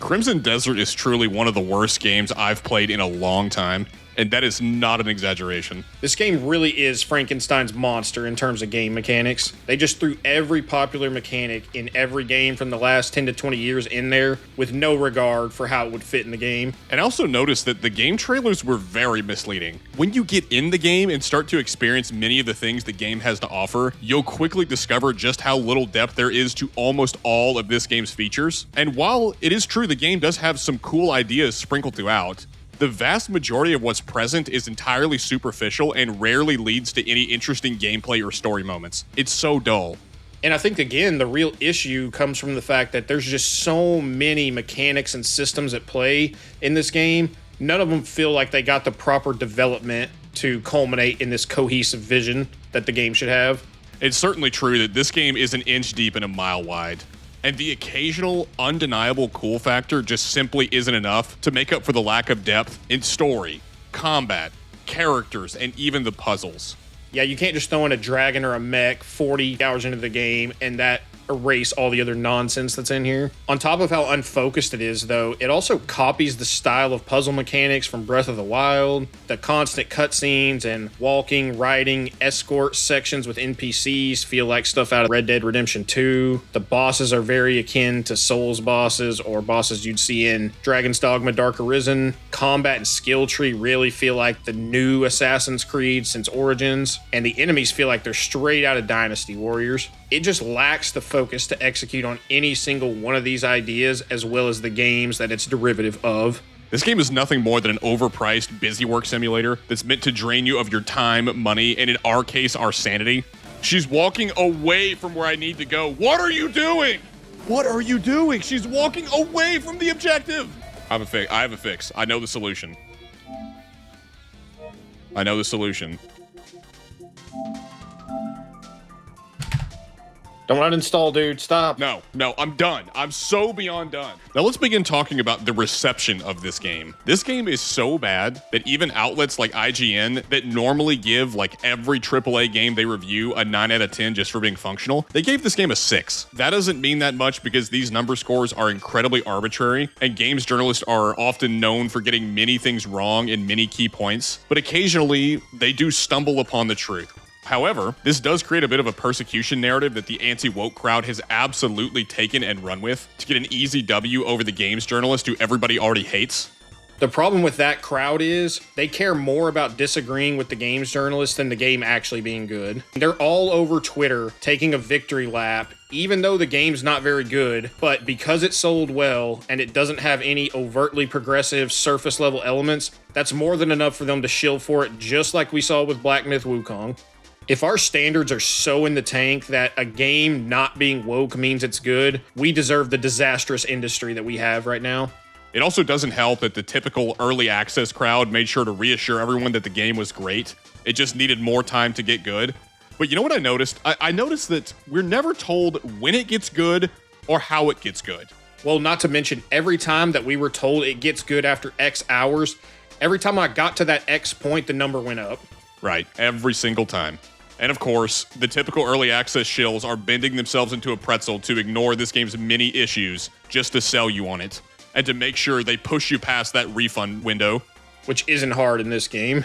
Crimson Desert is truly one of the worst games I've played in a long time, and that is not an exaggeration. This game really is Frankenstein's monster in terms of game mechanics. They just threw every popular mechanic in every game from the last 10 to 20 years in there with no regard for how it would fit in the game. And I also noticed that the game trailers were very misleading. When you get in the game and start to experience many of the things the game has to offer, you'll quickly discover just how little depth there is to almost all of this game's features. And while it is true the game does have some cool ideas sprinkled throughout, the vast majority of what's present is entirely superficial and rarely leads to any interesting gameplay or story moments. It's so dull. And I think, again, the real issue comes from the fact that there's just so many mechanics and systems at play in this game. None of them feel like they got the proper development to culminate in this cohesive vision that the game should have. It's certainly true that this game is an inch deep and a mile wide. And the occasional, undeniable cool factor just simply isn't enough to make up for the lack of depth in story, combat, characters, and even the puzzles. Yeah, you can't just throw in a dragon or a mech 40 hours into the game and that erase all the other nonsense that's in here. On top of how unfocused it is, though, it also copies the style of puzzle mechanics from Breath of the Wild. The constant cutscenes and walking, riding, escort sections with NPCs feel like stuff out of Red Dead Redemption 2. The bosses are very akin to Souls bosses or bosses you'd see in Dragon's Dogma Dark Arisen. Combat and skill tree really feel like the new Assassin's Creed since Origins, and the enemies feel like they're straight out of Dynasty Warriors. It just lacks the focus to execute on any single one of these ideas, as well as the games that it's derivative of. This game is nothing more than an overpriced busywork simulator that's meant to drain you of your time, money, and in our case, our sanity. She's walking away from where I need to go. What are you doing? What are you doing? She's walking away from the objective. I have a fix. I know the solution. Don't uninstall, dude. Stop. No, I'm done. I'm so beyond done. Now let's begin talking about the reception of this game. This game is so bad that even outlets like IGN that normally give like every AAA game they review a 9 out of 10 just for being functional, they gave this game a 6. That doesn't mean that much because these number scores are incredibly arbitrary, and games journalists are often known for getting many things wrong in many key points, but occasionally they do stumble upon the truth. However, this does create a bit of a persecution narrative that the anti-woke crowd has absolutely taken and run with to get an easy W over the games journalist who everybody already hates. The problem with that crowd is they care more about disagreeing with the games journalist than the game actually being good. They're all over Twitter taking a victory lap, even though the game's not very good, but because it sold well and it doesn't have any overtly progressive surface level elements, that's more than enough for them to shill for it, just like we saw with Black Myth Wukong. If our standards are so in the tank that a game not being woke means it's good, we deserve the disastrous industry that we have right now. It also doesn't help that the typical early access crowd made sure to reassure everyone that the game was great. It just needed more time to get good. But you know what I noticed? I noticed that we're never told when it gets good or how it gets good. Well, not to mention every time that we were told it gets good after X hours, every time I got to that X point, the number went up. Right, every single time. And of course, the typical early access shills are bending themselves into a pretzel to ignore this game's many issues just to sell you on it, and to make sure they push you past that refund window. Which isn't hard in this game.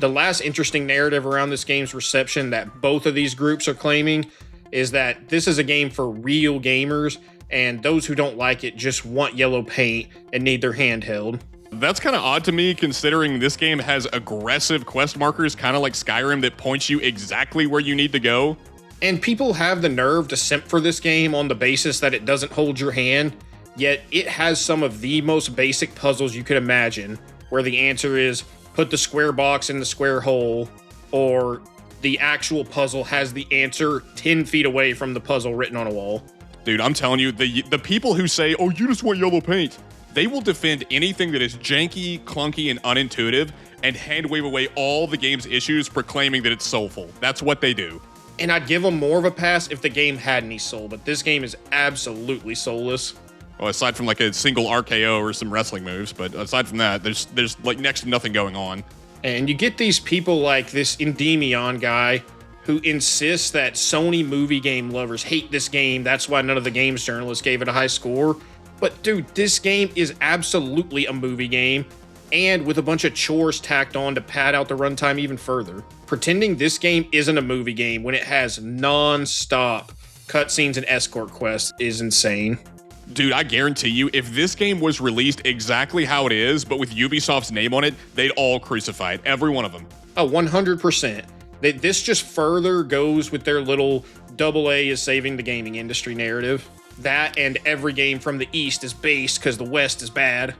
The last interesting narrative around this game's reception that both of these groups are claiming is that this is a game for real gamers, and those who don't like it just want yellow paint and need their hand held. That's kind of odd to me, considering this game has aggressive quest markers, kind of like Skyrim, that points you exactly where you need to go. And people have the nerve to simp for this game on the basis that it doesn't hold your hand, yet it has some of the most basic puzzles you could imagine, where the answer is put the square box in the square hole, or the actual puzzle has the answer 10 feet away from the puzzle written on a wall. Dude, I'm telling you, the people who say, oh, you just want yellow paint, they will defend anything that is janky, clunky, and unintuitive and hand wave away all the game's issues, proclaiming that it's soulful. That's what they do. And I'd give them more of a pass if the game had any soul, but this game is absolutely soulless. Well, aside from like a single RKO or some wrestling moves, but aside from that, there's like next to nothing going on. And you get these people like this Endymion guy who insists that Sony movie game lovers hate this game. That's why none of the games journalists gave it a high score. But dude, this game is absolutely a movie game, and with a bunch of chores tacked on to pad out the runtime even further. Pretending this game isn't a movie game when it has non-stop cutscenes and escort quests is insane. Dude, I guarantee you, if this game was released exactly how it is, but with Ubisoft's name on it, they'd all crucify it, every one of them. Oh, 100%. This just further goes with their little AA is saving the gaming industry narrative. That and every game from the East is based because the West is bad.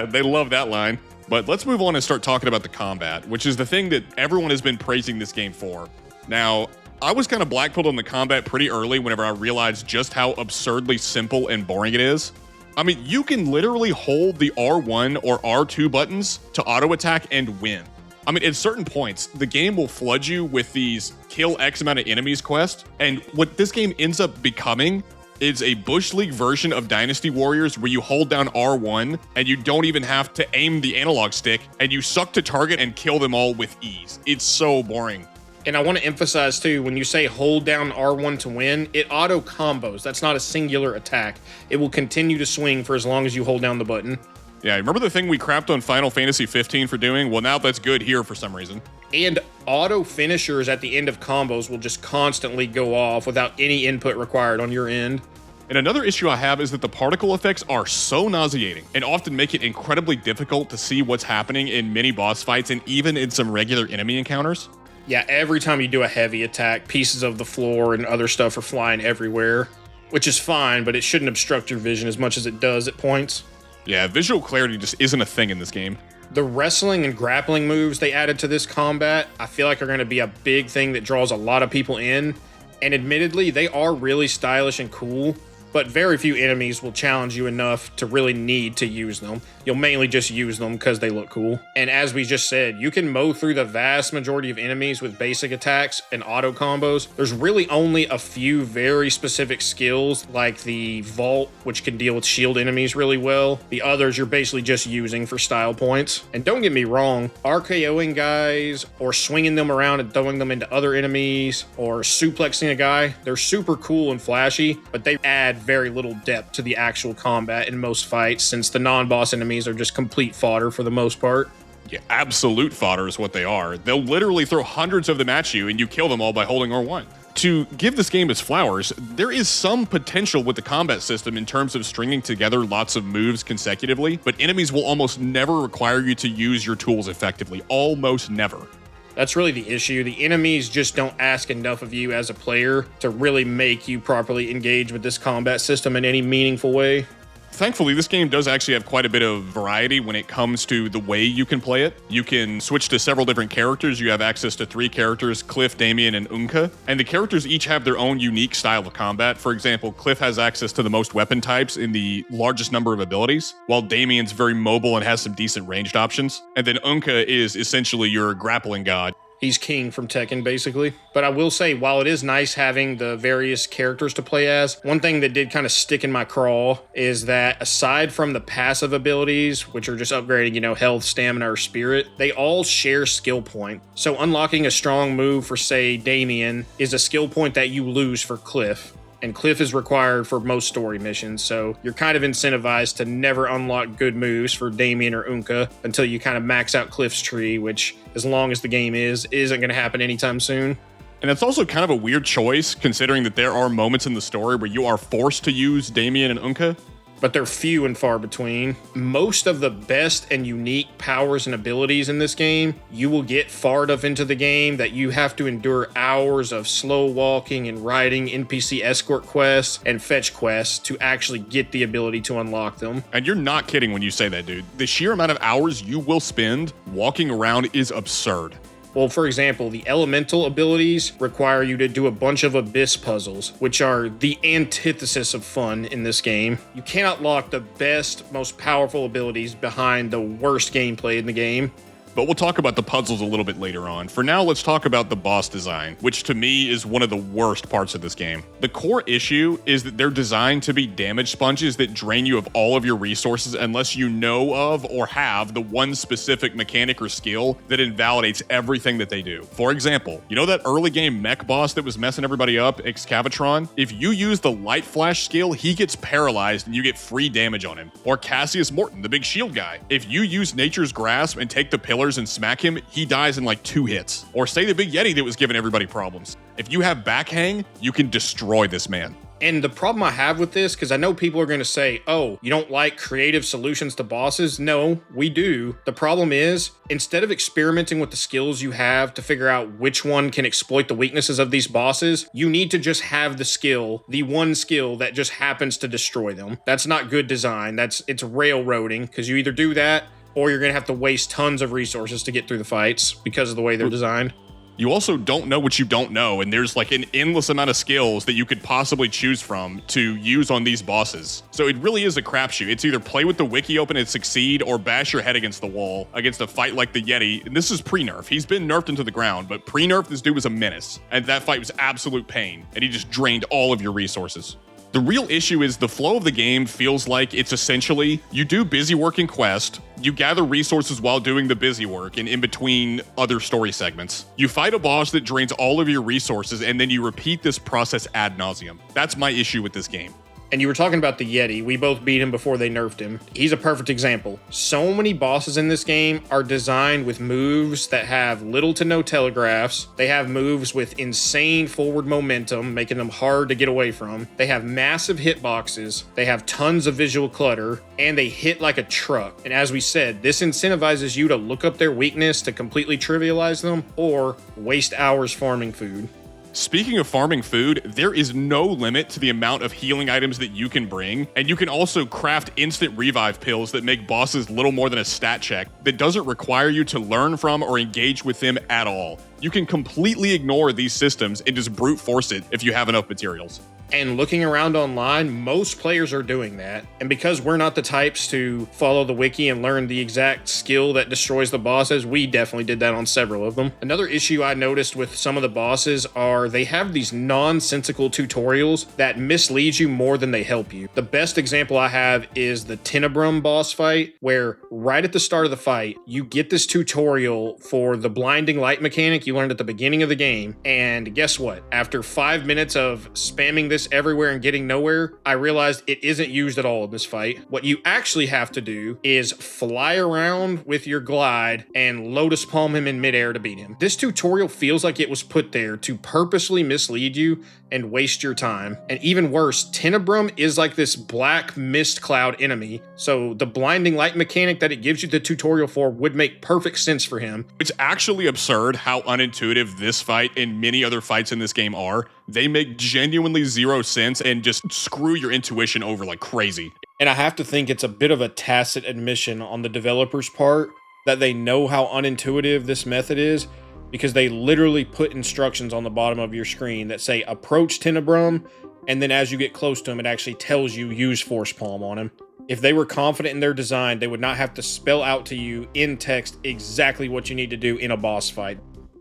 They love that line. But let's move on and start talking about the combat, which is the thing that everyone has been praising this game for. Now, I was kind of blackpilled on the combat pretty early whenever I realized just how absurdly simple and boring it is. I mean, you can literally hold the R1 or R2 buttons to auto attack and win. I mean, at certain points, the game will flood you with these kill X amount of enemies quest, and what this game ends up becoming is a Bush League version of Dynasty Warriors where you hold down R1 and you don't even have to aim the analog stick and you suck to target and kill them all with ease. It's so boring. And I want to emphasize too, when you say hold down R1 to win, it auto combos. That's not a singular attack. It will continue to swing for as long as you hold down the button. Yeah, remember the thing we crapped on Final Fantasy 15 for doing? Well, now that's good here for some reason. And auto finishers at the end of combos will just constantly go off without any input required on your end. And another issue I have is that the particle effects are so nauseating and often make it incredibly difficult to see what's happening in many boss fights and even in some regular enemy encounters. Yeah, every time you do a heavy attack, pieces of the floor and other stuff are flying everywhere, which is fine, but it shouldn't obstruct your vision as much as it does at points. Yeah, visual clarity just isn't a thing in this game. The wrestling and grappling moves they added to this combat, I feel like are going to be a big thing that draws a lot of people in. And admittedly, they are really stylish and cool, but very few enemies will challenge you enough to really need to use them. You'll mainly just use them because they look cool. And as we just said, you can mow through the vast majority of enemies with basic attacks and auto combos. There's really only a few very specific skills, like the vault, which can deal with shield enemies really well. The others you're basically just using for style points. And don't get me wrong, RKOing guys or swinging them around and throwing them into other enemies or suplexing a guy, they're super cool and flashy, but they add very little depth to the actual combat in most fights, since the non-boss enemies are just complete fodder for the most part. Yeah, absolute fodder is what they are. They'll literally throw hundreds of them at you and you kill them all by holding R1. To give this game its flowers, there is some potential with the combat system in terms of stringing together lots of moves consecutively, but enemies will almost never require you to use your tools effectively. Almost never. That's really the issue. The enemies just don't ask enough of you as a player to really make you properly engage with this combat system in any meaningful way. Thankfully, this game does actually have quite a bit of variety when it comes to the way you can play it. You can switch to several different characters. You have access to 3 characters, Cliff, Damien, and Unka. And the characters each have their own unique style of combat. For example, Cliff has access to the most weapon types in the largest number of abilities, while Damien's very mobile and has some decent ranged options. And then Unka is essentially your grappling god. He's king from Tekken, basically. But I will say, while it is nice having the various characters to play as, one thing that did kind of stick in my craw is that aside from the passive abilities, which are just upgrading, health, stamina, or spirit, they all share skill point. So unlocking a strong move for, say, Damien is a skill point that you lose for Cliff. And Cliff is required for most story missions, so you're kind of incentivized to never unlock good moves for Damien or Unka until you kind of max out Cliff's tree, which, as long as the game isn't going to happen anytime soon. And it's also kind of a weird choice, considering that there are moments in the story where you are forced to use Damien and Unka. But they're few and far between. Most of the best and unique powers and abilities in this game, you will get far enough into the game that you have to endure hours of slow walking and riding NPC escort quests and fetch quests to actually get the ability to unlock them. And you're not kidding when you say that, dude. The sheer amount of hours you will spend walking around is absurd. Well, for example, the elemental abilities require you to do a bunch of abyss puzzles, which are the antithesis of fun in this game. You cannot lock the best, most powerful abilities behind the worst gameplay in the game. but we'll talk about the puzzles a little bit later on. For now, let's talk about the boss design, which to me is one of the worst parts of this game. The core issue is that they're designed to be damage sponges that drain you of all of your resources unless you know of or have the one specific mechanic or skill that invalidates everything that they do. For example, you know that early game mech boss that was messing everybody up, Excavatron? If you use the light flash skill, he gets paralyzed and you get free damage on him. Or Cassius Morton, the big shield guy. If you use Nature's Grasp and take the pillars and smack him, he dies in like 2 hits. Or say the big Yeti that was giving everybody problems. If you have backhang, you can destroy this man. And the problem I have with this, because I know people are going to say, oh, you don't like creative solutions to bosses? No, we do. The problem is, instead of experimenting with the skills you have to figure out which one can exploit the weaknesses of these bosses, you need to just have the skill, the one skill that just happens to destroy them. That's not good design. It's railroading, because you either do that or you're going to have to waste tons of resources to get through the fights because of the way they're designed. You also don't know what you don't know, and there's like an endless amount of skills that you could possibly choose from to use on these bosses. So it really is a crapshoot. It's either play with the wiki open and succeed, or bash your head against the wall against a fight like the Yeti. And this is pre-nerf. He's been nerfed into the ground, but pre-nerf, this dude was a menace. And that fight was absolute pain, and he just drained all of your resources. The real issue is the flow of the game feels like it's essentially, you do busy work and quest, you gather resources while doing the busy work and in between other story segments. You fight a boss that drains all of your resources, and then you repeat this process ad nauseum. That's my issue with this game. And you were talking about the Yeti. We both beat him before they nerfed him. He's a perfect example. So many bosses in this game are designed with moves that have little to no telegraphs. They have moves with insane forward momentum, making them hard to get away from. They have massive hitboxes. They have tons of visual clutter, and they hit like a truck. And as we said, this incentivizes you to look up their weakness to completely trivialize them or waste hours farming food. Speaking of farming food, there is no limit to the amount of healing items that you can bring, and you can also craft instant revive pills that make bosses little more than a stat check that doesn't require you to learn from or engage with them at all. You can completely ignore these systems and just brute force it if you have enough materials. And looking around online, most players are doing that. And because we're not the types to follow the wiki and learn the exact skill that destroys the bosses, we definitely did that on several of them. Another issue I noticed with some of the bosses are they have these nonsensical tutorials that mislead you more than they help you. The best example I have is the Tenebrum boss fight, where right at the start of the fight, you get this tutorial for the blinding light mechanic you learned at the beginning of the game. And guess what? After 5 minutes of spamming this everywhere and getting nowhere, I realized it isn't used at all in this fight. What you actually have to do is fly around with your glide and lotus palm him in midair to beat him. This tutorial feels like it was put there to purposely mislead you and waste your time. And even worse, Tenebrum is like this black mist cloud enemy, so the blinding light mechanic that it gives you the tutorial for would make perfect sense for him. It's actually absurd how unintuitive this fight and many other fights in this game are. They make genuinely zero sense and just screw your intuition over like crazy. And I have to think it's a bit of a tacit admission on the developer's part that they know how unintuitive this method is, because they literally put instructions on the bottom of your screen that say approach Tenebrum, and then as you get close to him, it actually tells you use Force Palm on him. If they were confident in their design, they would not have to spell out to you in text exactly what you need to do in a boss fight.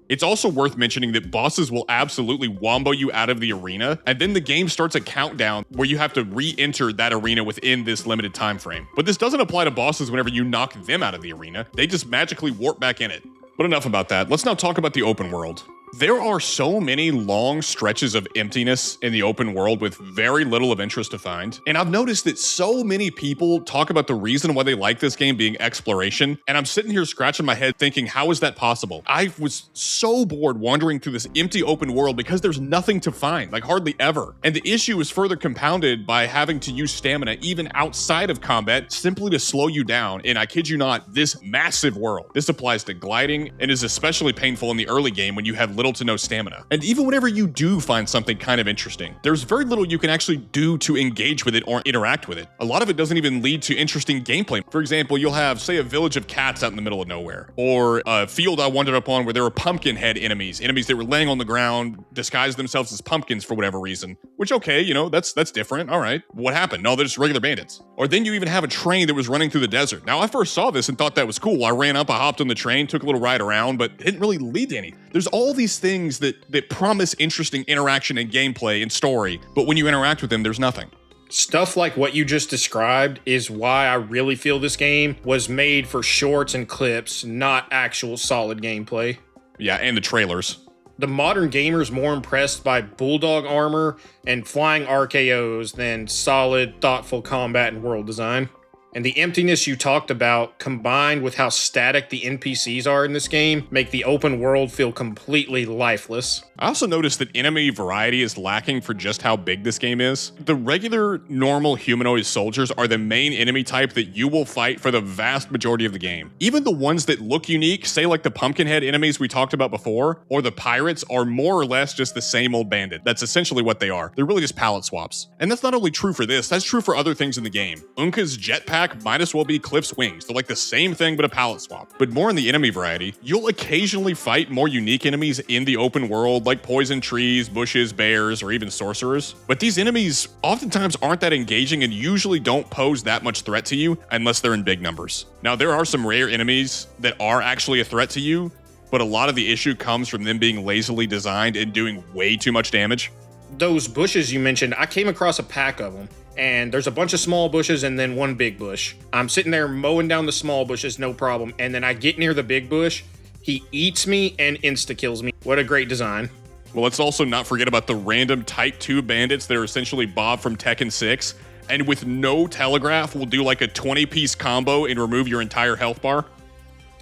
It's also worth mentioning that bosses will absolutely wombo you out of the arena, and then the game starts a countdown where you have to re-enter that arena within this limited time frame. But this doesn't apply to bosses whenever you knock them out of the arena. They just magically warp back in it. But enough about that. Let's now talk about the open world. There are so many long stretches of emptiness in the open world with very little of interest to find. And I've noticed that so many people talk about the reason why they like this game being exploration. And I'm sitting here scratching my head thinking, how is that possible? I was so bored wandering through this empty open world because there's nothing to find, like hardly ever. And the issue is further compounded by having to use stamina even outside of combat simply to slow you down. And I kid you not, this massive world. This applies to gliding and is especially painful in the early game when you have little to no stamina. And even whenever you do find something kind of interesting, there's very little you can actually do to engage with it or interact with it. A lot of it doesn't even lead to interesting gameplay. For example, you'll have, say, a village of cats out in the middle of nowhere, or a field I wandered upon where there were pumpkin head enemies that were laying on the ground, disguised themselves as pumpkins for whatever reason, which, okay, you know, that's different. All right. What happened? No, they're just regular bandits. Or then you even have a train that was running through the desert. Now, I first saw this and thought that was cool. I ran up, I hopped on the train, took a little ride around, but it didn't really lead to anything. There's all these things that promise interesting interaction and gameplay and story, but when you interact with them, there's nothing. Stuff like what you just described is why I really feel this game was made for shorts and clips, not actual solid gameplay. Yeah, and the trailers. The modern gamer's more impressed by bulldog armor and flying RKOs than solid, thoughtful combat and world design. And the emptiness you talked about, combined with how static the NPCs are in this game, make the open world feel completely lifeless. I also noticed that enemy variety is lacking for just how big this game is. The regular, normal humanoid soldiers are the main enemy type that you will fight for the vast majority of the game. Even the ones that look unique, say like the pumpkinhead enemies we talked about before, or the pirates, are more or less just the same old bandit. That's essentially what they are. They're really just palette swaps. And that's not only true for this, that's true for other things in the game. Unka's jetpack might as well be Cliff's wings. They're like the same thing but a palette swap. But more in the enemy variety, you'll occasionally fight more unique enemies in the open world, like poison trees, bushes, bears, or even sorcerers. But these enemies oftentimes aren't that engaging and usually don't pose that much threat to you unless they're in big numbers. Now, there are some rare enemies that are actually a threat to you, but a lot of the issue comes from them being lazily designed and doing way too much damage. Those bushes you mentioned, I came across a pack of them. And there's a bunch of small bushes and then one big bush. I'm sitting there mowing down the small bushes, no problem. And then I get near the big bush. He eats me and insta-kills me. What a great design. Well, let's also not forget about the random Type 2 bandits that are essentially Bob from Tekken 6. And with no telegraph, will do like a 20-piece combo and remove your entire health bar.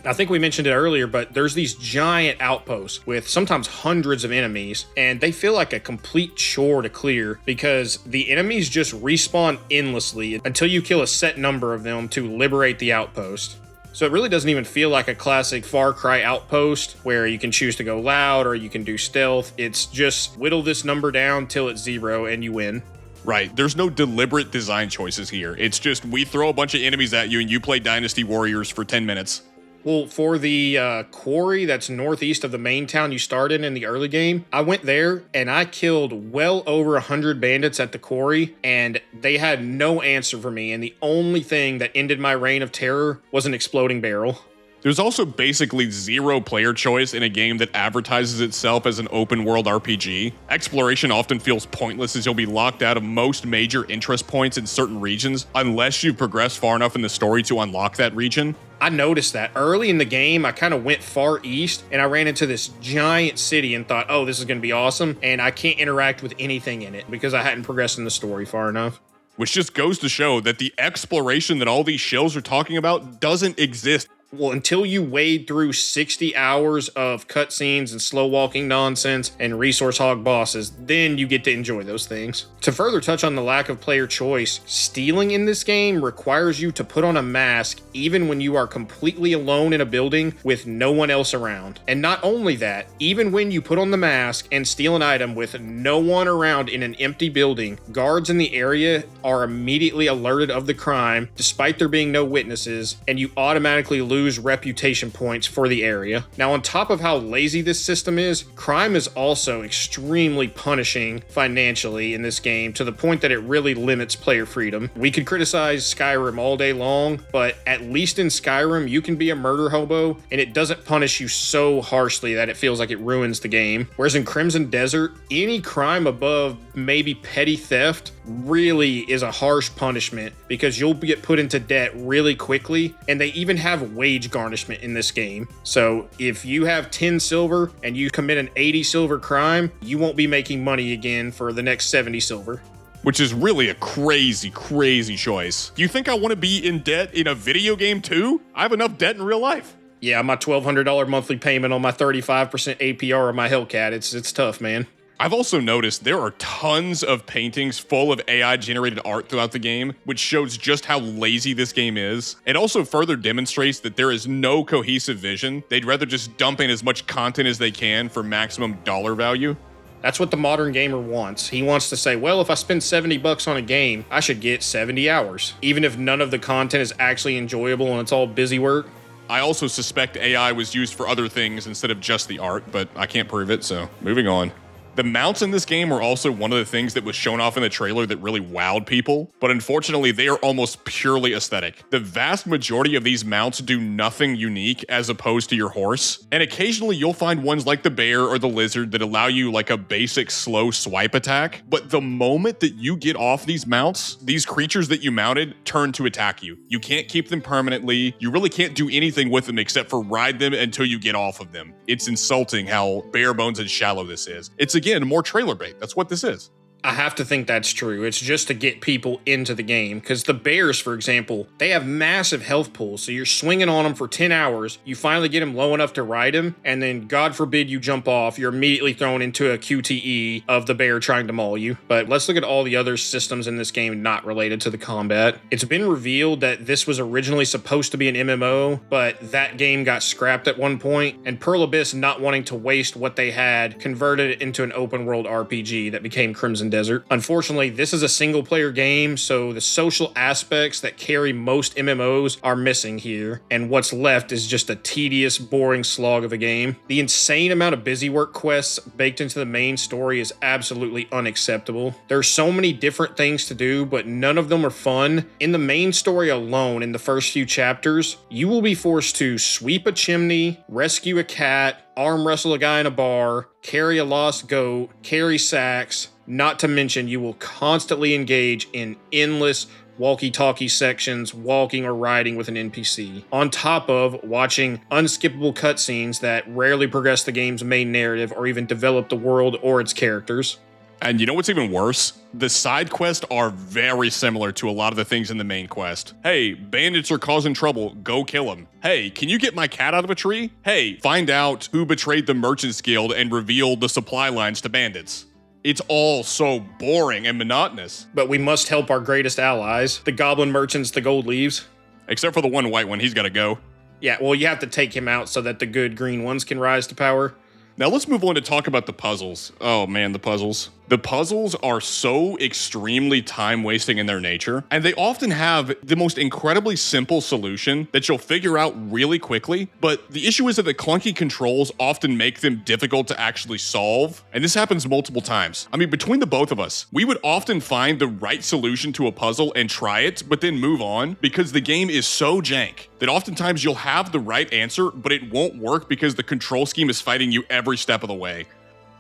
I think we mentioned it earlier, but there's these giant outposts with sometimes hundreds of enemies, and they feel like a complete chore to clear because the enemies just respawn endlessly until you kill a set number of them to liberate the outpost. So it really doesn't even feel like a classic Far Cry outpost where you can choose to go loud or you can do stealth. It's just whittle this number down till it's 0 and you win. Right, there's no deliberate design choices here. It's just we throw a bunch of enemies at you and you play Dynasty Warriors for 10 minutes. Well, for the quarry that's northeast of the main town you started in the early game, I went there and I killed well over 100 bandits at the quarry, and they had no answer for me, and the only thing that ended my reign of terror was an exploding barrel. There's also basically zero player choice in a game that advertises itself as an open world RPG. Exploration often feels pointless as you'll be locked out of most major interest points in certain regions unless you've progressed far enough in the story to unlock that region. I noticed that early in the game, I kind of went far east and I ran into this giant city and thought, oh, this is going to be awesome. And I can't interact with anything in it because I hadn't progressed in the story far enough. Which just goes to show that the exploration that all these shills are talking about doesn't exist. Well, until you wade through 60 hours of cutscenes and slow walking nonsense and resource hog bosses, then you get to enjoy those things. To further touch on the lack of player choice, stealing in this game requires you to put on a mask even when you are completely alone in a building with no one else around. And not only that, even when you put on the mask and steal an item with no one around in an empty building, guards in the area are immediately alerted of the crime despite there being no witnesses, and you automatically lose reputation points for the area. Now, on top of how lazy this system is, crime is also extremely punishing financially in this game to the point that it really limits player freedom. We could criticize Skyrim all day long, but at least in Skyrim, you can be a murder hobo and it doesn't punish you so harshly that it feels like it ruins the game. Whereas in Crimson Desert, any crime above maybe petty theft really is a harsh punishment because you'll get put into debt really quickly, and they even have wage garnishment in this game. So if you have 10 silver and you commit an 80 silver crime, you won't be making money again for the next 70 silver. Which is really a crazy, crazy choice. You think I want to be in debt in a video game too? I have enough debt in real life. Yeah, my $1,200 monthly payment on my 35% APR on my Hellcat, it's tough, man. I've also noticed there are tons of paintings full of AI-generated art throughout the game, which shows just how lazy this game is. It also further demonstrates that there is no cohesive vision. They'd rather just dump in as much content as they can for maximum dollar value. That's what the modern gamer wants. He wants to say, well, if I spend $70 on a game, I should get 70 hours, even if none of the content is actually enjoyable and it's all busy work. I also suspect AI was used for other things instead of just the art, but I can't prove it, so moving on. The mounts in this game were also one of the things that was shown off in the trailer that really wowed people, but unfortunately they are almost purely aesthetic. The vast majority of these mounts do nothing unique as opposed to your horse, and occasionally you'll find ones like the bear or the lizard that allow you like a basic slow swipe attack, but the moment that you get off these mounts, these creatures that you mounted turn to attack you. You can't keep them permanently, you really can't do anything with them except for ride them until you get off of them. It's insulting how bare bones and shallow this is. It's again, more trailer bait. That's what this is. I have to think that's true. It's just to get people into the game. Because the bears, for example, they have massive health pools. So you're swinging on them for 10 hours. You finally get them low enough to ride him. And then, God forbid you jump off, you're immediately thrown into a QTE of the bear trying to maul you. But let's look at all the other systems in this game not related to the combat. It's been revealed that this was originally supposed to be an MMO, but that game got scrapped at one point. And Pearl Abyss, not wanting to waste what they had, converted it into an open world RPG that became Crimson Desert. Unfortunately, this is a single player game, so the social aspects that carry most MMOs are missing here, and what's left is just a tedious, boring slog of a game. The insane amount of busy work quests baked into the main story is absolutely unacceptable. There are so many different things to do, but none of them are fun. In the main story alone, in the first few chapters, you will be forced to sweep a chimney, rescue a cat, arm wrestle a guy in a bar, carry a lost goat, carry sacks, not to mention you will constantly engage in endless walkie-talkie sections, walking or riding with an NPC, on top of watching unskippable cutscenes that rarely progress the game's main narrative or even develop the world or its characters. And you know what's even worse? The side quests are very similar to a lot of the things in the main quest. Hey, bandits are causing trouble, go kill them. Hey, can you get my cat out of a tree? Hey, find out who betrayed the Merchants Guild and revealed the supply lines to bandits. It's all so boring and monotonous. But we must help our greatest allies, the goblin merchants, the gold leaves. Except for the one white one, he's gotta go. Yeah, well, you have to take him out so that the good green ones can rise to power. Now let's move on to talk about the puzzles. Oh man, the puzzles. The puzzles are so extremely time-wasting in their nature, and they often have the most incredibly simple solution that you'll figure out really quickly, but the issue is that the clunky controls often make them difficult to actually solve, and this happens multiple times. I mean, between the both of us, we would often find the right solution to a puzzle and try it, but then move on, because the game is so jank that oftentimes you'll have the right answer, but it won't work because the control scheme is fighting you every step of the way.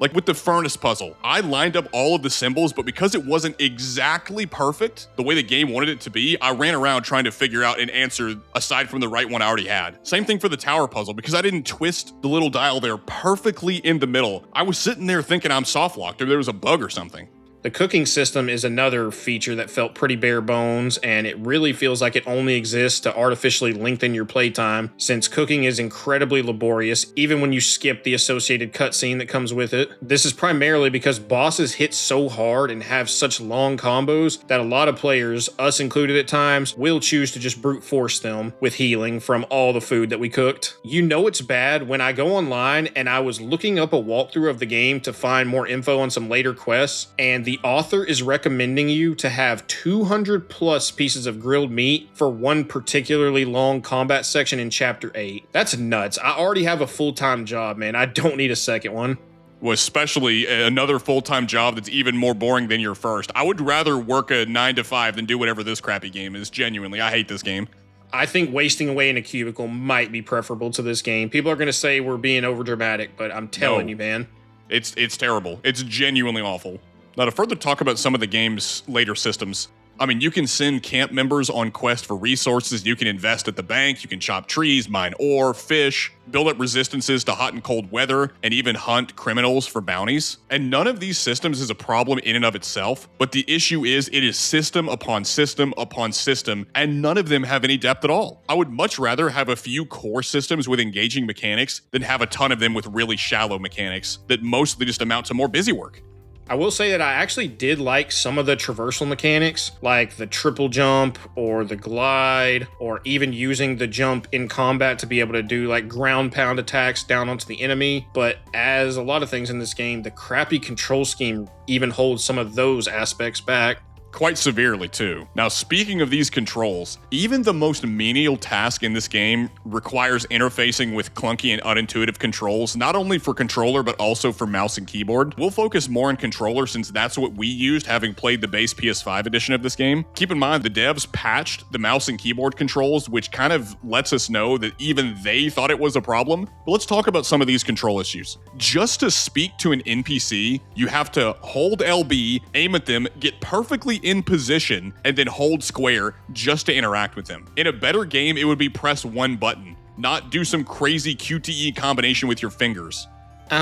Like with the furnace puzzle, I lined up all of the symbols, but because it wasn't exactly perfect, the way the game wanted it to be, I ran around trying to figure out an answer aside from the right one I already had. Same thing for the tower puzzle, because I didn't twist the little dial there perfectly in the middle. I was sitting there thinking I'm soft locked or there was a bug or something. The cooking system is another feature that felt pretty bare bones, and it really feels like it only exists to artificially lengthen your playtime, since cooking is incredibly laborious, even when you skip the associated cutscene that comes with it. This is primarily because bosses hit so hard and have such long combos that a lot of players, us included at times, will choose to just brute force them with healing from all the food that we cooked. You know it's bad when I go online and I was looking up a walkthrough of the game to find more info on some later quests, and the author is recommending you to have 200 plus pieces of grilled meat for one particularly long combat section in chapter 8. That's nuts. I already have a full-time job, man. I don't need a second one. Well, especially another full-time job that's even more boring than your first. I would rather work a 9 to 5 than do whatever this crappy game is. Genuinely, I hate this game. I think wasting away in a cubicle might be preferable to this game. People are going to say we're being overdramatic, but I'm telling you, man. It's terrible. It's genuinely awful. Now, to further talk about some of the game's later systems, I mean, you can send camp members on quests for resources, you can invest at the bank, you can chop trees, mine ore, fish, build up resistances to hot and cold weather, and even hunt criminals for bounties. And none of these systems is a problem in and of itself, but the issue is it is system upon system upon system, and none of them have any depth at all. I would much rather have a few core systems with engaging mechanics than have a ton of them with really shallow mechanics that mostly just amount to more busy work. I will say that I actually did like some of the traversal mechanics, like the triple jump or the glide, or even using the jump in combat to be able to do like ground pound attacks down onto the enemy. But as a lot of things in this game, the crappy control scheme even holds some of those aspects back. Quite severely too. Now, speaking of these controls, even the most menial task in this game requires interfacing with clunky and unintuitive controls, not only for controller, but also for mouse and keyboard. We'll focus more on controller since that's what we used having played the base PS5 edition of this game. Keep in mind, the devs patched the mouse and keyboard controls, which kind of lets us know that even they thought it was a problem. But let's talk about some of these control issues. Just to speak to an NPC, you have to hold LB, aim at them, get perfectly in position, and then hold square just to interact with them. In a better game, it would be press one button, not do some crazy QTE combination with your fingers.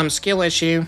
Skill issue.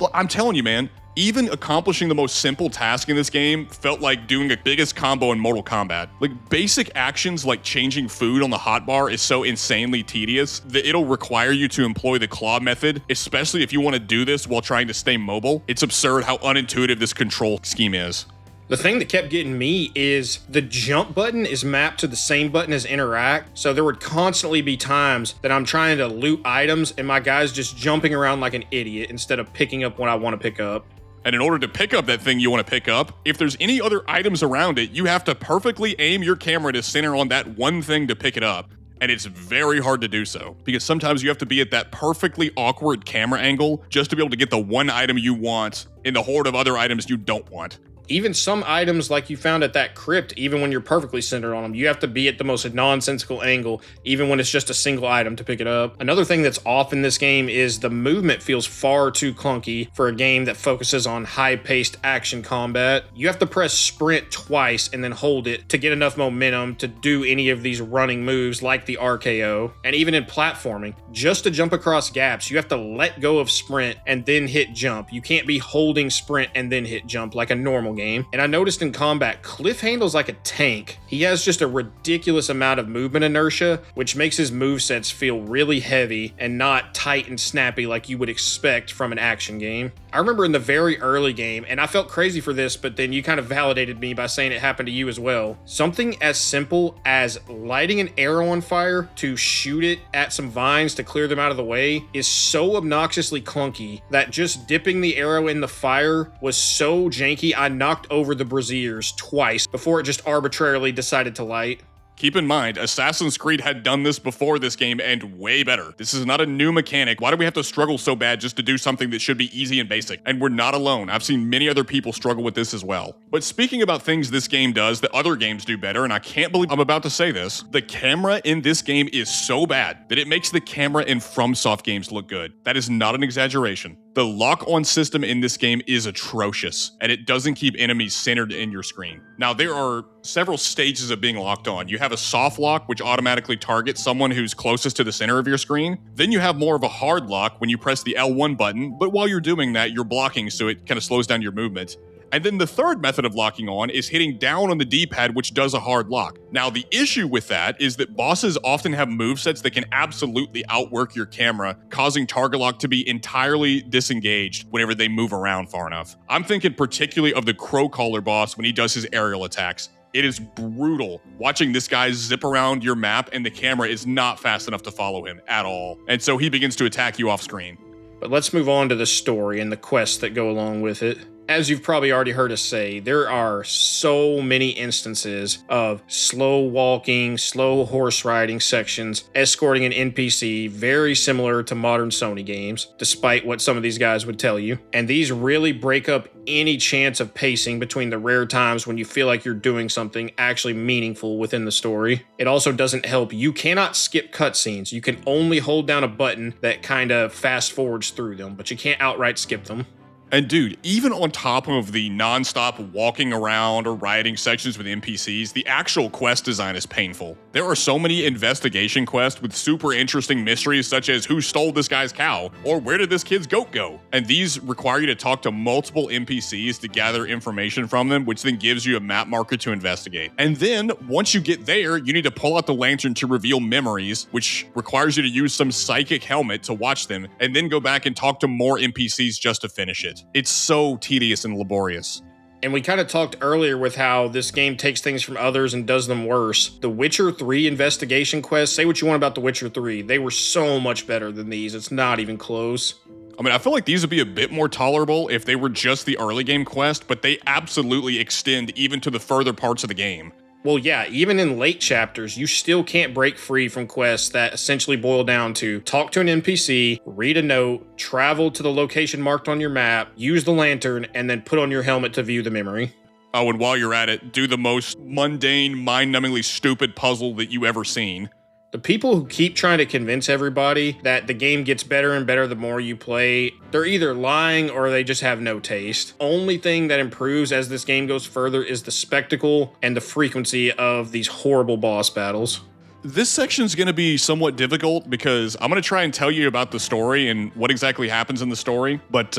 Well, I'm telling you, man, even accomplishing the most simple task in this game felt like doing a biggest combo in Mortal Kombat. Like, basic actions like changing food on the hotbar is so insanely tedious that it'll require you to employ the claw method, especially if you want to do this while trying to stay mobile. It's absurd how unintuitive this control scheme is. The thing that kept getting me is the jump button is mapped to the same button as interact, so there would constantly be times that I'm trying to loot items and my guy's just jumping around like an idiot instead of picking up what I want to pick up. And in order to pick up that thing you want to pick up, if there's any other items around it, you have to perfectly aim your camera to center on that one thing to pick it up. And it's very hard to do so, because sometimes you have to be at that perfectly awkward camera angle just to be able to get the one item you want in the horde of other items you don't want. Even some items like you found at that crypt, even when you're perfectly centered on them, you have to be at the most nonsensical angle, even when it's just a single item to pick it up. Another thing that's off in this game is the movement feels far too clunky for a game that focuses on high-paced action combat. You have to press sprint twice and then hold it to get enough momentum to do any of these running moves like the RKO. And even in platforming, just to jump across gaps, you have to let go of sprint and then hit jump. You can't be holding sprint and then hit jump like a normal game. And I noticed in combat, Cliff handles like a tank. He has just a ridiculous amount of movement inertia, which makes his movesets feel really heavy and not tight and snappy like you would expect from an action game. I remember in the very early game, and I felt crazy for this, but then you kind of validated me by saying it happened to you as well. Something as simple as lighting an arrow on fire to shoot it at some vines to clear them out of the way is so obnoxiously clunky that just dipping the arrow in the fire was so janky I knocked over the braziers twice before it just arbitrarily decided to light. Keep in mind, Assassin's Creed had done this before this game and way better. This is not a new mechanic. Why do we have to struggle so bad just to do something that should be easy and basic? And we're not alone. I've seen many other people struggle with this as well. But speaking about things this game does that other games do better, and I can't believe I'm about to say this, the camera in this game is so bad that it makes the camera in FromSoft games look good. That is not an exaggeration. The lock-on system in this game is atrocious, and it doesn't keep enemies centered in your screen. Now, there are several stages of being locked on. You have a soft lock, which automatically targets someone who's closest to the center of your screen. Then you have more of a hard lock when you press the L1 button, but while you're doing that, you're blocking, so it kind of slows down your movement. And then the third method of locking on is hitting down on the D-pad, which does a hard lock. Now, the issue with that is that bosses often have movesets that can absolutely outwork your camera, causing target lock to be entirely disengaged whenever they move around far enough. I'm thinking particularly of the Crow Caller boss when he does his aerial attacks. It is brutal watching this guy zip around your map and the camera is not fast enough to follow him at all. And so he begins to attack you off screen. But let's move on to the story and the quests that go along with it. As you've probably already heard us say, there are so many instances of slow walking, slow horse riding sections escorting an NPC very similar to modern Sony games, despite what some of these guys would tell you. And these really break up any chance of pacing between the rare times when you feel like you're doing something actually meaningful within the story. It also doesn't help. You cannot skip cutscenes. You can only hold down a button that kind of fast forwards through them, but you can't outright skip them. And dude, even on top of the non-stop walking around or rioting sections with NPCs, the actual quest design is painful. There are so many investigation quests with super interesting mysteries such as who stole this guy's cow or where did this kid's goat go? And these require you to talk to multiple NPCs to gather information from them, which then gives you a map marker to investigate. And then once you get there, you need to pull out the lantern to reveal memories, which requires you to use some psychic helmet to watch them and then go back and talk to more NPCs just to finish it. It's so tedious and laborious. And we kind of talked earlier with how this game takes things from others and does them worse. The Witcher 3 investigation quests, say what you want about The Witcher 3, they were so much better than these. It's not even close. I mean, I feel like these would be a bit more tolerable if they were just the early game quest, but they absolutely extend even to the further parts of the game. Well, yeah, even in late chapters, you still can't break free from quests that essentially boil down to talk to an NPC, read a note, travel to the location marked on your map, use the lantern, and then put on your helmet to view the memory. Oh, and while you're at it, do the most mundane, mind-numbingly stupid puzzle that you ever seen. The people who keep trying to convince everybody that the game gets better and better the more you play, they're either lying or they just have no taste. Only thing that improves as this game goes further is the spectacle and the frequency of these horrible boss battles. This section's going to be somewhat difficult because I'm going to try and tell you about the story and what exactly happens in the story, but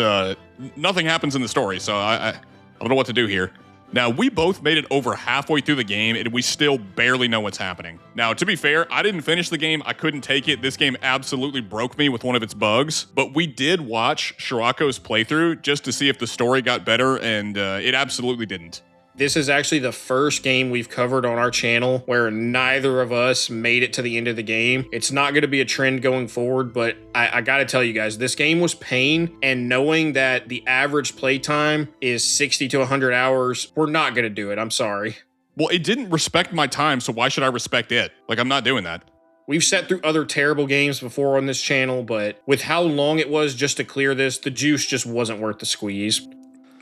nothing happens in the story, so I don't know what to do here. Now, we both made it over halfway through the game, and we still barely know what's happening. Now, to be fair, I didn't finish the game. I couldn't take it. This game absolutely broke me with one of its bugs. But we did watch Shirako's playthrough just to see if the story got better, and it absolutely didn't. This is actually the first game we've covered on our channel where neither of us made it to the end of the game. It's not going to be a trend going forward, but I got to tell you guys, this game was pain, and knowing that the average playtime is 60 to 100 hours, we're not going to do it. I'm sorry. Well, it didn't respect my time, so why should I respect it? Like, I'm not doing that. We've sat through other terrible games before on this channel, but with how long it was just to clear this, the juice just wasn't worth the squeeze.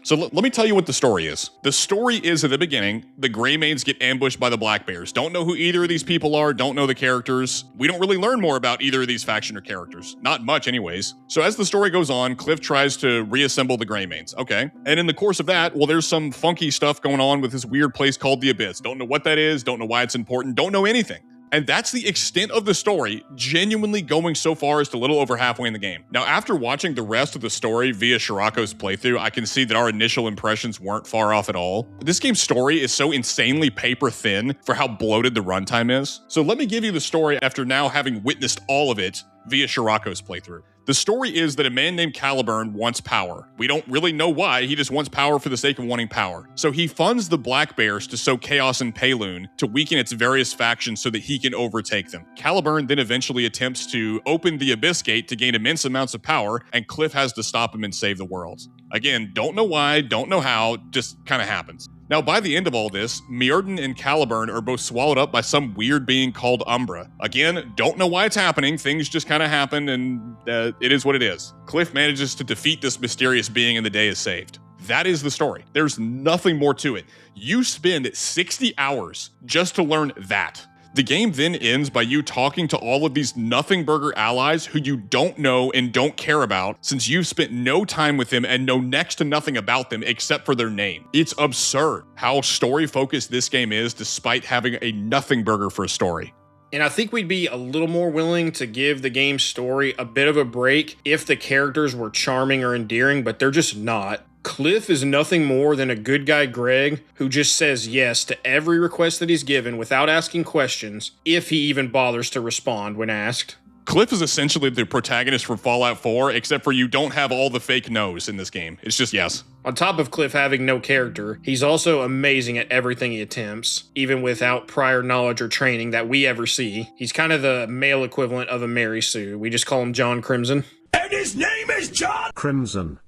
So let me tell you what the story is. The story is at the beginning, the Greymaids get ambushed by the Black Bears. Don't know who either of these people are, don't know the characters. We don't really learn more about either of these faction or characters. Not much anyways. So as the story goes on, Cliff tries to reassemble the Greymaids. Okay. And in the course of that, well, there's some funky stuff going on with this weird place called the Abyss. Don't know what that is, don't know why it's important, don't know anything. And that's the extent of the story, genuinely going so far as to a little over halfway in the game. Now, after watching the rest of the story via Shirako's playthrough, I can see that our initial impressions weren't far off at all. This game's story is so insanely paper thin for how bloated the runtime is. So let me give you the story after now having witnessed all of it via Shirako's playthrough. The story is that a man named Caliburn wants power. We don't really know why, he just wants power for the sake of wanting power. So he funds the Black Bears to sow chaos in Payloon to weaken its various factions so that he can overtake them. Caliburn then eventually attempts to open the Abyss Gate to gain immense amounts of power, and Cliff has to stop him and save the world. Again, don't know why, don't know how, just kind of happens. Now, by the end of all this, Mjordan and Caliburn are both swallowed up by some weird being called Umbra. Again, don't know why it's happening, things just kind of happen, and it is what it is. Cliff manages to defeat this mysterious being and the day is saved. That is the story. There's nothing more to it. You spend 60 hours just to learn that. The game then ends by you talking to all of these nothing burger allies who you don't know and don't care about since you've spent no time with them and know next to nothing about them except for their name. It's absurd how story focused this game is despite having a nothing burger for a story. And I think we'd be a little more willing to give the game's story a bit of a break if the characters were charming or endearing, but they're just not. Cliff is nothing more than a good guy Greg who just says yes to every request that he's given without asking questions, if he even bothers to respond when asked. Cliff is essentially the protagonist from Fallout 4, except for you don't have all the fake no's in this game. It's just yes. On top of Cliff having no character, he's also amazing at everything he attempts, even without prior knowledge or training that we ever see. He's kind of the male equivalent of a Mary Sue. We just call him John Crimson. And his name is John Crimson.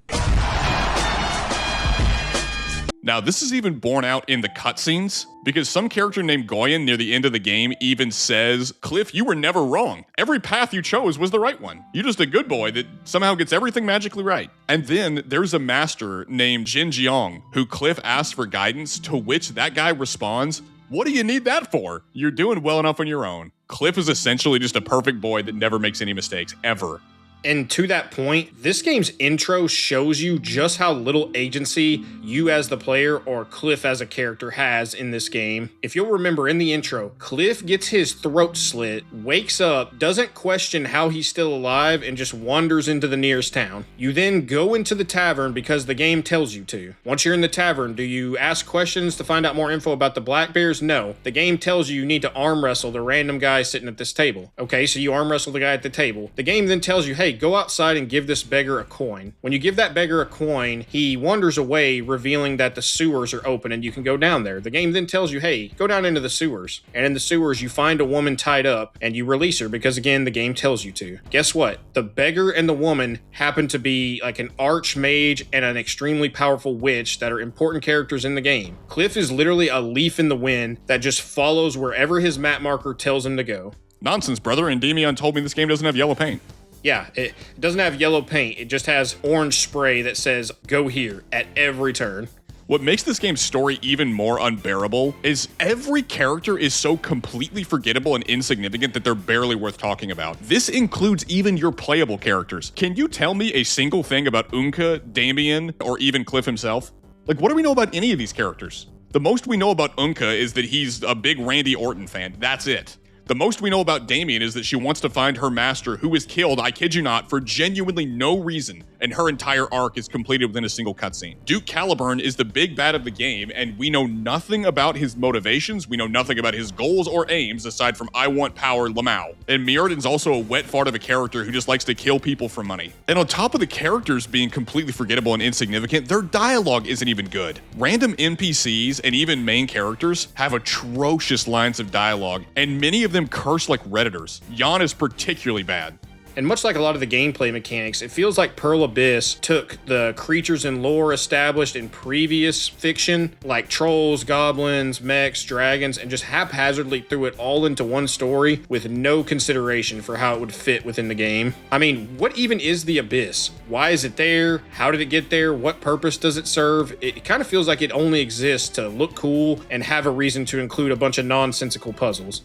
Now, this is even borne out in the cutscenes, because some character named Goyen near the end of the game even says, Cliff, you were never wrong. Every path you chose was the right one. You're just a good boy that somehow gets everything magically right. And then there's a master named Jin Jiang, who Cliff asks for guidance, to which that guy responds, what do you need that for? You're doing well enough on your own. Cliff is essentially just a perfect boy that never makes any mistakes, ever. And to that point, this game's intro shows you just how little agency you as the player or Cliff as a character has in this game. If you'll remember in the intro, Cliff gets his throat slit, wakes up, doesn't question how he's still alive, and just wanders into the nearest town. You then go into the tavern because the game tells you to. Once you're in the tavern, do you ask questions to find out more info about the black bears? No. The game tells you need to arm wrestle the random guy sitting at this table. Okay, so you arm wrestle the guy at the table. The game then tells you, hey, go outside and give this beggar a coin. When you give that beggar a coin, he wanders away, revealing that the sewers are open and you can go down there. The game then tells you, hey, go down into the sewers. And in the sewers, you find a woman tied up and you release her because, again, the game tells you to. Guess what? The beggar and the woman happen to be like an archmage and an extremely powerful witch that are important characters in the game. Cliff is literally a leaf in the wind that just follows wherever his map marker tells him to go. Nonsense, brother. Endymion told me this game doesn't have yellow paint. Yeah, it doesn't have yellow paint. It just has orange spray that says, go here, at every turn. What makes this game's story even more unbearable is every character is so completely forgettable and insignificant that they're barely worth talking about. This includes even your playable characters. Can you tell me a single thing about Unka, Damien, or even Cliff himself? Like, what do we know about any of these characters? The most we know about Unka is that he's a big Randy Orton fan. That's it. The most we know about Damien is that she wants to find her master, who was killed, I kid you not, for genuinely no reason, and her entire arc is completed within a single cutscene. Duke Caliburn is the big bad of the game, and we know nothing about his motivations, we know nothing about his goals or aims, aside from I want power Lamau. And Mirrodin's also a wet fart of a character who just likes to kill people for money. And on top of the characters being completely forgettable and insignificant, their dialogue isn't even good. Random NPCs and even main characters have atrocious lines of dialogue, and many of them curse like Redditors. Jan is particularly bad. And much like a lot of the gameplay mechanics, it feels like Pearl Abyss took the creatures and lore established in previous fiction, like trolls, goblins, mechs, dragons, and just haphazardly threw it all into one story with no consideration for how it would fit within the game. I mean, what even is the Abyss? Why is it there? How did it get there? What purpose does it serve? It kind of feels like it only exists to look cool and have a reason to include a bunch of nonsensical puzzles.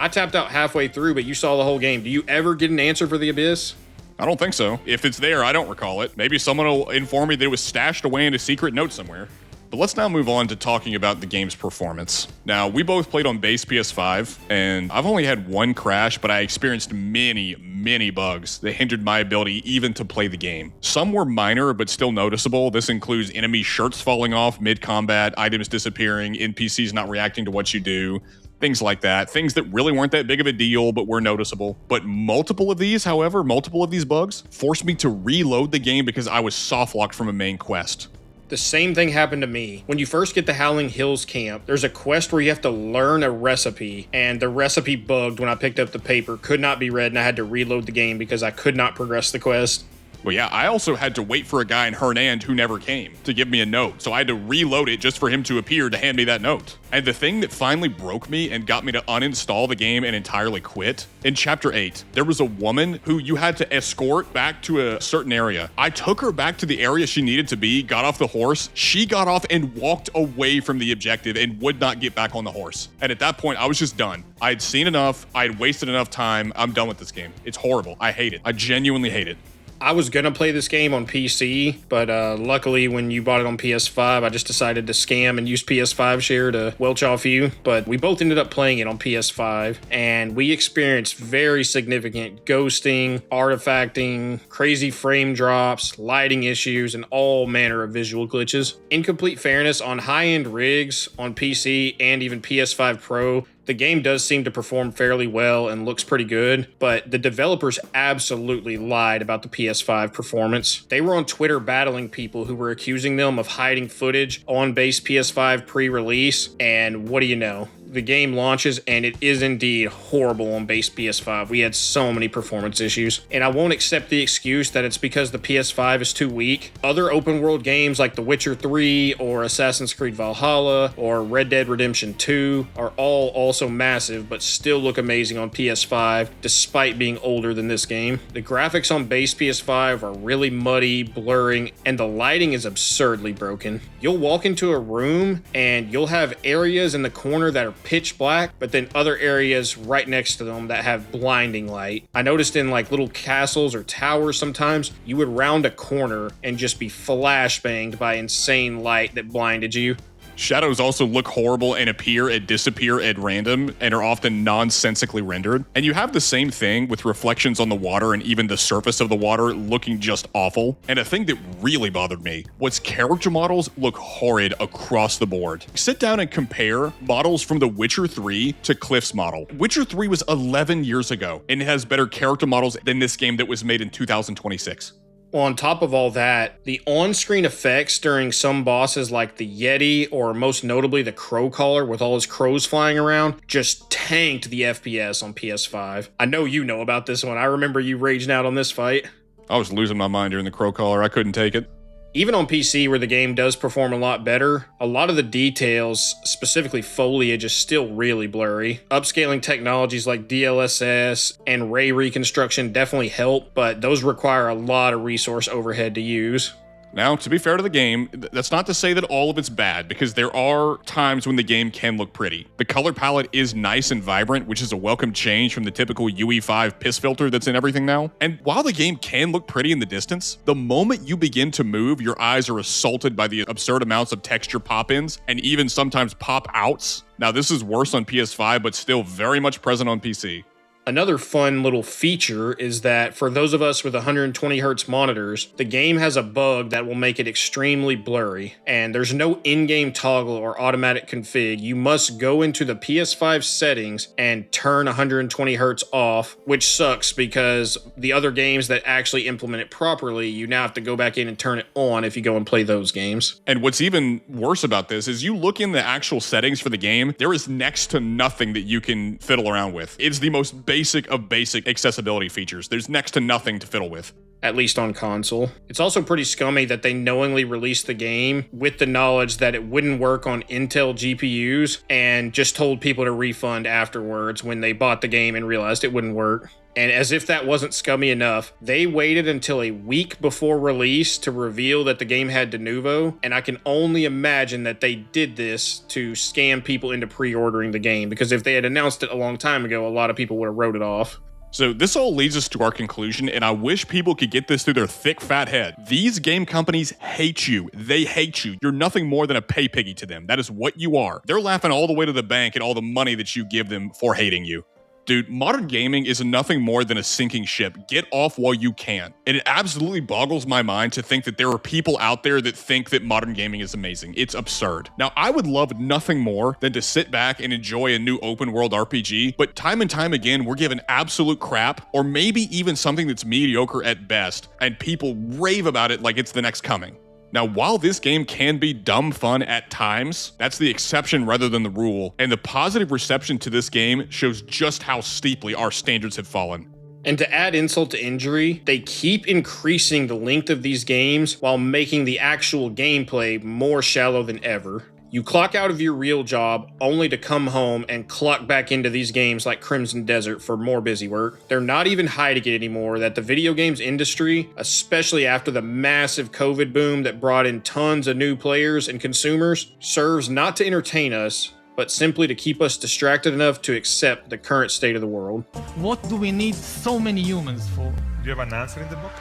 I tapped out halfway through, but you saw the whole game. Do you ever get an answer for the Abyss? I don't think so. If it's there, I don't recall it. Maybe someone will inform me that it was stashed away in a secret note somewhere. But let's now move on to talking about the game's performance. Now, we both played on base PS5, and I've only had one crash, but I experienced many bugs that hindered my ability even to play the game. Some were minor, but still noticeable. This includes enemy shirts falling off mid-combat, items disappearing, NPCs not reacting to what you do, things like that. Things that really weren't that big of a deal, but were noticeable. But multiple of these bugs forced me to reload the game because I was soft-locked from a main quest. The same thing happened to me. When you first get to Howling Hills camp, there's a quest where you have to learn a recipe, and the recipe bugged when I picked up the paper, could not be read, and I had to reload the game because I could not progress the quest. Well, yeah, I also had to wait for a guy in Hernand who never came to give me a note, so I had to reload it just for him to appear to hand me that note. And the thing that finally broke me and got me to uninstall the game and entirely quit, in Chapter 8, there was a woman who you had to escort back to a certain area. I took her back to the area she needed to be, got off the horse, she got off and walked away from the objective and would not get back on the horse. And at that point, I was just done. I had seen enough, I had wasted enough time, I'm done with this game. It's horrible, I hate it. I genuinely hate it. I was gonna play this game on PC, but luckily when you bought it on PS5, I just decided to scam and use PS5 share to welch off you. But we both ended up playing it on PS5, and we experienced very significant ghosting, artifacting, crazy frame drops, lighting issues, and all manner of visual glitches. In complete fairness, on high-end rigs on PC and even PS5 Pro, the game does seem to perform fairly well and looks pretty good, but the developers absolutely lied about the PS5 performance. They were on Twitter battling people who were accusing them of hiding footage on base PS5 pre-release, and what do you know? The game launches and it is indeed horrible on base PS5. We had so many performance issues, and I won't accept the excuse that it's because the PS5 is too weak. Other open world games like The Witcher 3 or Assassin's Creed Valhalla or Red Dead Redemption 2 are all also massive but still look amazing on PS5 despite being older than this game. The graphics on base PS5 are really muddy, blurring, and the lighting is absurdly broken. You'll walk into a room and you'll have areas in the corner that are pitch black, but then other areas right next to them that have blinding light. I noticed in like little castles or towers sometimes, you would round a corner and just be flashbanged by insane light that blinded you. Shadows also look horrible and appear and disappear at random and are often nonsensically rendered. And you have the same thing with reflections on the water and even the surface of the water looking just awful. And a thing that really bothered me was character models look horrid across the board. Sit down and compare models from The Witcher 3 to Cliff's model. Witcher 3 was 11 years ago and it has better character models than this game that was made in 2026. Well, on top of all that, the on-screen effects during some bosses like the Yeti, or most notably the Crow Caller with all his crows flying around, just tanked the FPS on PS5. I know you know about this one. I remember you raging out on this fight. I was losing my mind during the Crow Caller. I couldn't take it. Even on PC, where the game does perform a lot better, a lot of the details, specifically foliage, is still really blurry. Upscaling technologies like DLSS and ray reconstruction definitely help, but those require a lot of resource overhead to use. Now, to be fair to the game, that's not to say that all of it's bad, because there are times when the game can look pretty. The color palette is nice and vibrant, which is a welcome change from the typical UE5 piss filter that's in everything now. And while the game can look pretty in the distance, the moment you begin to move, your eyes are assaulted by the absurd amounts of texture pop-ins and even sometimes pop-outs. Now, this is worse on PS5, but still very much present on PC. Another fun little feature is that for those of us with 120 Hz monitors, the game has a bug that will make it extremely blurry, and there's no in-game toggle or automatic config. You must go into the PS5 settings and turn 120 Hz off, which sucks because the other games that actually implement it properly, you now have to go back in and turn it on if you go and play those games. And what's even worse about this is you look in the actual settings for the game, there is next to nothing that you can fiddle around with. It's the most basic of basic accessibility features. There's next to nothing to fiddle with. At least on console. It's also pretty scummy that they knowingly released the game with the knowledge that it wouldn't work on Intel GPUs and just told people to refund afterwards when they bought the game and realized it wouldn't work. And as if that wasn't scummy enough, they waited until a week before release to reveal that the game had Denuvo, and I can only imagine that they did this to scam people into pre-ordering the game, because if they had announced it a long time ago, a lot of people would have wrote it off. So this all leads us to our conclusion, and I wish people could get this through their thick, fat head. These game companies hate you. They hate you. You're nothing more than a pay piggy to them. That is what you are. They're laughing all the way to the bank at all the money that you give them for hating you. Dude, modern gaming is nothing more than a sinking ship. Get off while you can. And it absolutely boggles my mind to think that there are people out there that think that modern gaming is amazing. It's absurd. Now, I would love nothing more than to sit back and enjoy a new open world RPG, but time and time again, we're given absolute crap, or maybe even something that's mediocre at best, and people rave about it like it's the next coming. Now, while this game can be dumb fun at times, that's the exception rather than the rule, and the positive reception to this game shows just how steeply our standards have fallen. And to add insult to injury, they keep increasing the length of these games while making the actual gameplay more shallow than ever. You clock out of your real job only to come home and clock back into these games like Crimson Desert for more busy work. They're not even hiding it anymore that the video games industry, especially after the massive COVID boom that brought in tons of new players and consumers, serves not to entertain us, but simply to keep us distracted enough to accept the current state of the world. What do we need so many humans for? Do you have an answer in the book?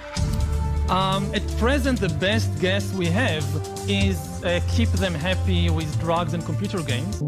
At present, the best guess we have is keep them happy with drugs and computer games.